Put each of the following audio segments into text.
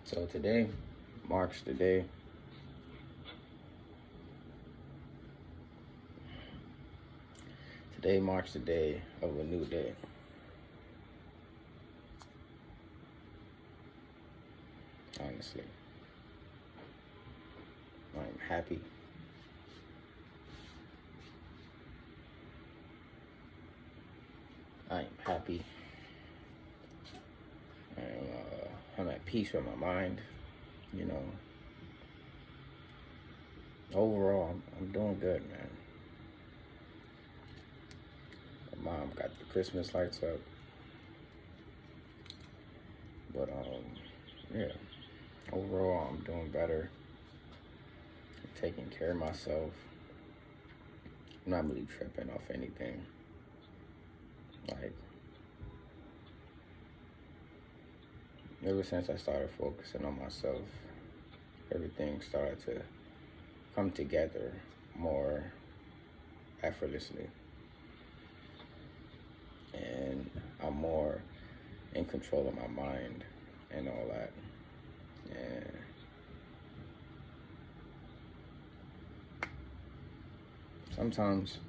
So today marks the day. Today marks the day of a new day. Honestly, I'm happy. I am happy. I'm at peace with my mind. You know, overall, I'm doing good, man. My mom got the Christmas lights up, but yeah. Overall, I'm doing better. I'm taking care of myself. I'm not really tripping off anything. Like, ever since I started focusing on myself, everything started to come together more effortlessly. And I'm more in control of my mind and all that. And sometimes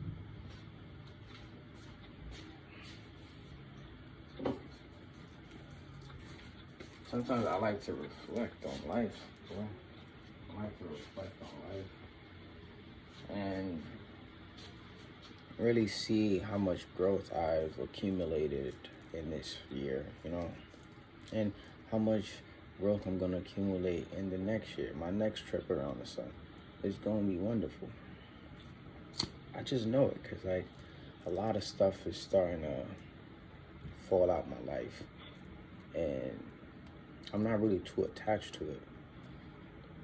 I like to reflect on life, bro. I like to reflect on life and really see how much growth I've accumulated in this year, and how much growth I'm gonna accumulate in the next year. My next trip around the sun is gonna be wonderful. I just know it, cause like a lot of stuff is starting to fall out my life, and I'm not really too attached to it.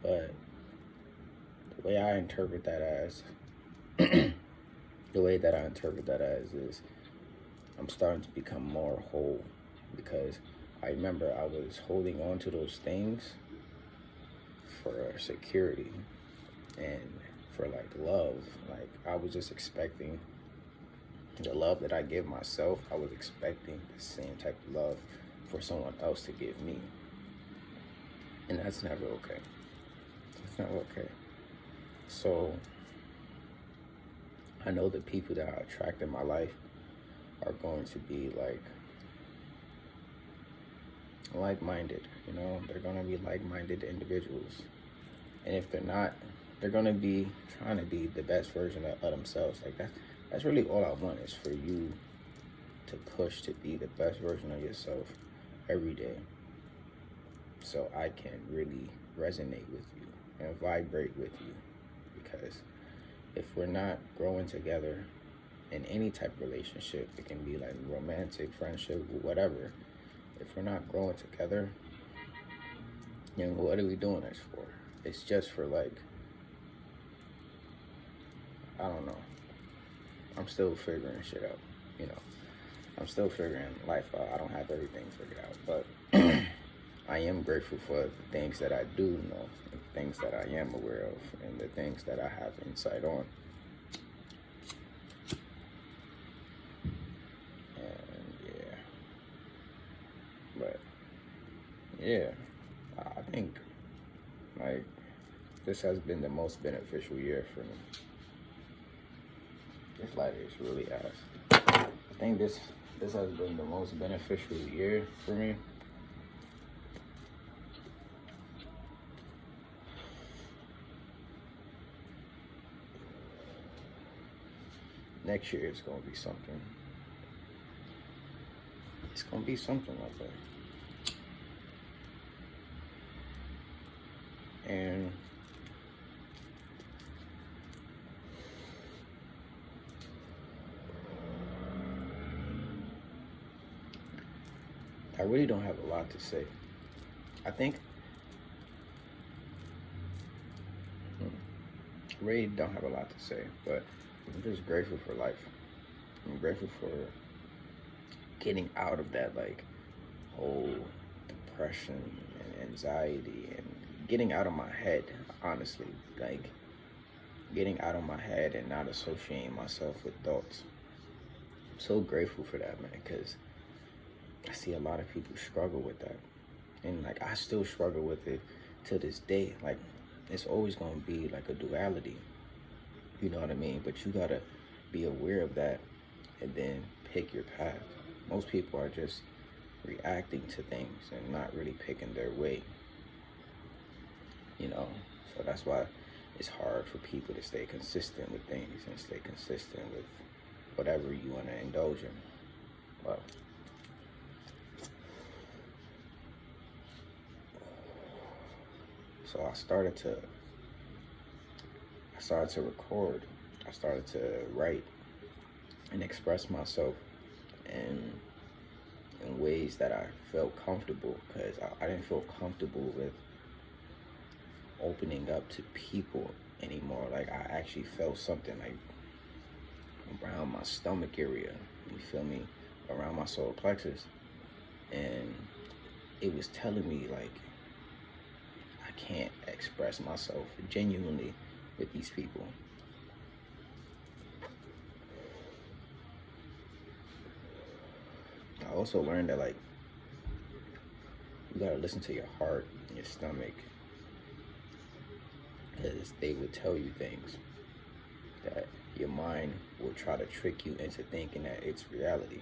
But the way I interpret that as, is I'm starting to become more whole, because I remember I was holding on to those things for security and for like love. Like I was just expecting the love that I give myself. I was expecting the same type of love for someone else to give me. And that's never okay. It's never okay. So I know the people that I attract in my life are going to be like-minded, they're going to be like-minded individuals. And if they're not, they're going to be trying to be the best version of themselves. Like that's really all I want, is for you to push to be the best version of yourself every day, so I can really resonate with you and vibrate with you. Because if we're not growing together in any type of relationship, it can be like romantic, friendship, whatever. If we're not growing together, what are we doing this for? It's just for I don't know. I'm still figuring shit out, I'm still figuring life out. I don't have everything figured out, but I am grateful for the things that I do know, the things that I am aware of, and the things that I have insight on. And yeah, I think this has been the most beneficial year for me. This light is really ass. I think this has been the most beneficial year for me. Next year is gonna be something. It's gonna be something like that. And I really don't have a lot to say. I think I really don't have a lot to say, but I'm just grateful for life. I'm grateful for getting out of that whole depression and anxiety, and getting out of my head, honestly. Getting out of my head and not associating myself with thoughts. I'm so grateful for that, man, because I see a lot of people struggle with that. And like I still struggle with it to this day. Like it's always gonna be like a duality. You know what I mean? But you gotta be aware of that and then pick your path. Most people are just reacting to things and not really picking their way. You know, so that's why it's hard for people to stay consistent with things and stay consistent with whatever you want to indulge in. Well, so I started to record. I started to write and express myself in ways that I felt comfortable, because I didn't feel comfortable with opening up to people anymore. Like I actually felt something like around my stomach area, you feel me, around my solar plexus, and it was telling me like I can't express myself genuinely with these people. I also learned that like you gotta listen to your heart and your stomach, because they would tell you things that your mind will try to trick you into thinking that it's reality.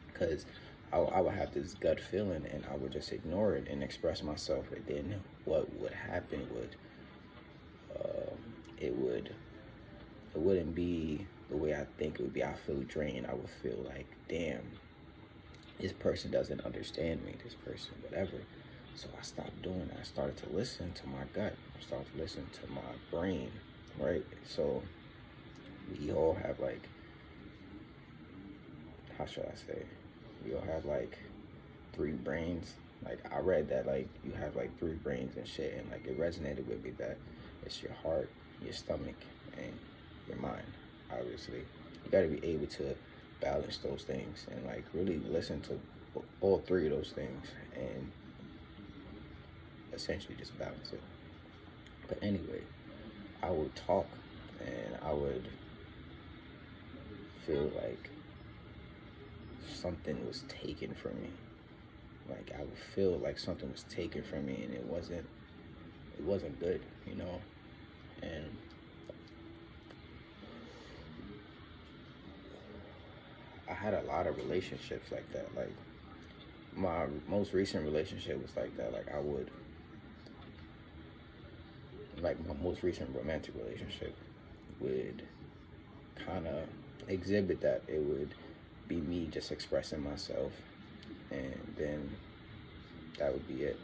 Because I would have this gut feeling and I would just ignore it and express myself, and then what would happen would it wouldn't be the way I think it would be. I feel drained. I would feel like, damn, this person doesn't understand me, this person, whatever. So I stopped doing that. I started to listen to my gut. I started to listen to my brain, right? So we all have like, how should I say? We all have like 3 brains. Like I read that like you have like 3 brains and shit, and like it resonated with me that it's your heart, your stomach, and your mind. Obviously, you got to be able to balance those things and like really listen to all 3 of those things and essentially just balance it. But anyway, I would talk and I would feel like something was taken from me. Like I would feel like something was taken from me, and it wasn't good, you know. And I had a lot of relationships like that. Like my most recent relationship was like that. Like my most recent romantic relationship would kind of exhibit that. It would be me just expressing myself, and then that would be it.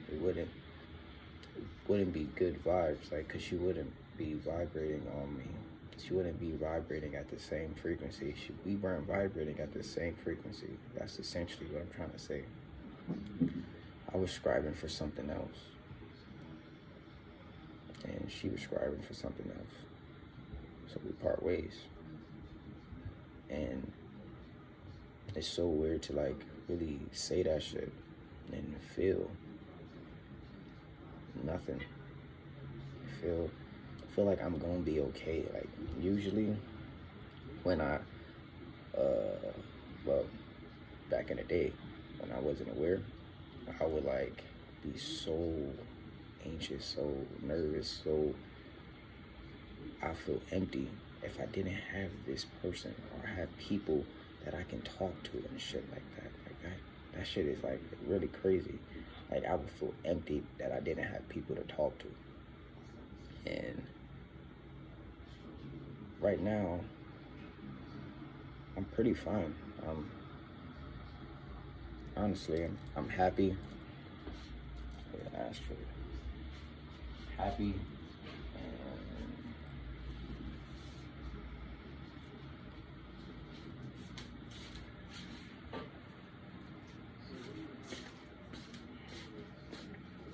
It wouldn't be good vibes, like, cause she wouldn't be vibrating on me. She wouldn't be vibrating at the same frequency. We weren't vibrating at the same frequency. That's essentially what I'm trying to say. I was striving for something else, and she was striving for something else. So we part ways. And it's so weird to like really say that shit and feel nothing. Feel like I'm gonna be okay. Like usually when I well, back in the day when I wasn't aware, I would like be so anxious, so nervous, so I feel empty if I didn't have this person or have people that I can talk to and shit like that. Like that shit is like really crazy. Like I would feel empty that I didn't have people to talk to. And right now, I'm pretty fine. Honestly, I'm happy. Happy.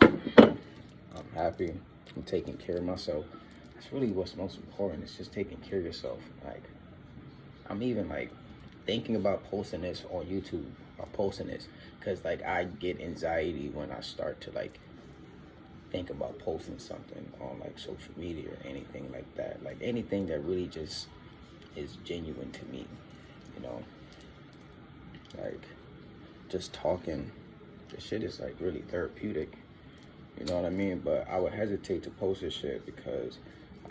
I'm happy. I'm taking care of myself. That's really what's most important. It's just taking care of yourself. Like, I'm even like thinking about posting this on YouTube or posting this, because like I get anxiety when I start to like think about posting something on like social media or anything like that. Like anything that really just is genuine to me, you know. Like just talking the shit is like really therapeutic. You know what I mean? But I would hesitate to post this shit because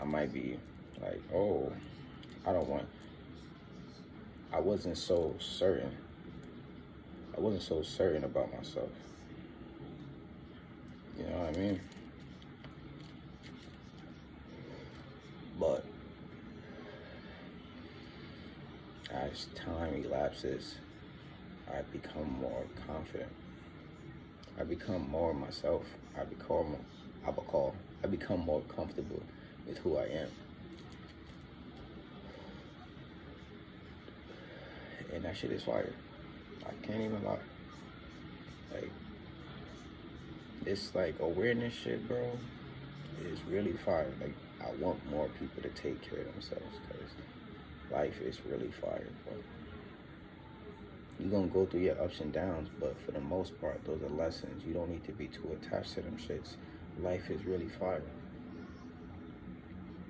I might be like, oh, I don't want. I wasn't so certain. I wasn't so certain about myself. You know what I mean? But as time elapses, I become more confident. I become more myself. I become more comfortable with who I am. And that shit is fire. I can't even lie. Like, this like awareness shit, bro, is really fire. Like, I want more people to take care of themselves because life is really fire, bro. You're gonna go through your ups and downs, but for the most part, those are lessons. You don't need to be too attached to them shits. Life is really fire.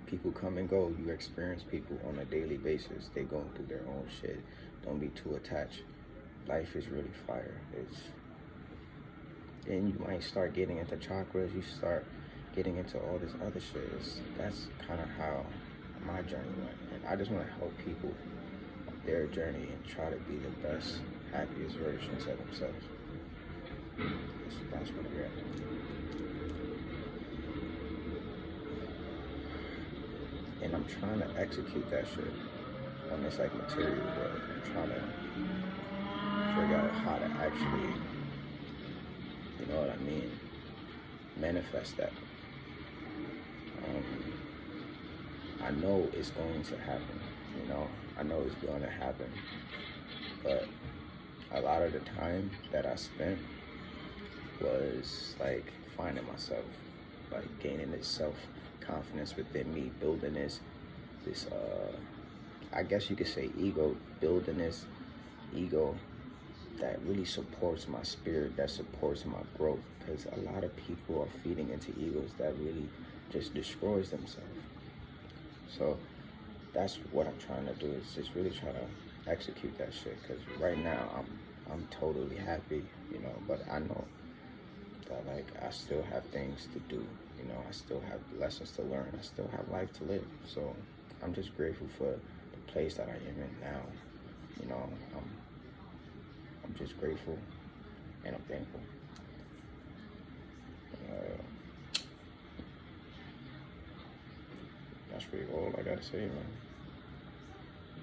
People come and go. You experience people on a daily basis. They going through their own shit. Don't be too attached. Life is really fire. Then you might start getting into chakras. You start getting into all this other shit. That's kind of how my journey went. And I just want to help people on their journey and try to be the best, happiest versions of themselves. That's where we're at. And I'm trying to execute that shit on this like material world. I'm trying to figure out how to actually, you know what I mean, manifest that. I know it's going to happen, you know, I know it's going to happen, but a lot of the time that I spent was like finding myself, like gaining this self-confidence within me, building this I guess you could say ego, building this ego that really supports my spirit, that supports my growth, because a lot of people are feeding into egos that really just destroys themselves. So that's what I'm trying to do, is just really try to execute that shit, because right now I'm totally happy, you know, but I know that like I still have things to do, you know, I still have lessons to learn, I still have life to live. So I'm just grateful for the place that I am in now, you know. I'm just grateful and I'm thankful. That's really all I gotta say, man.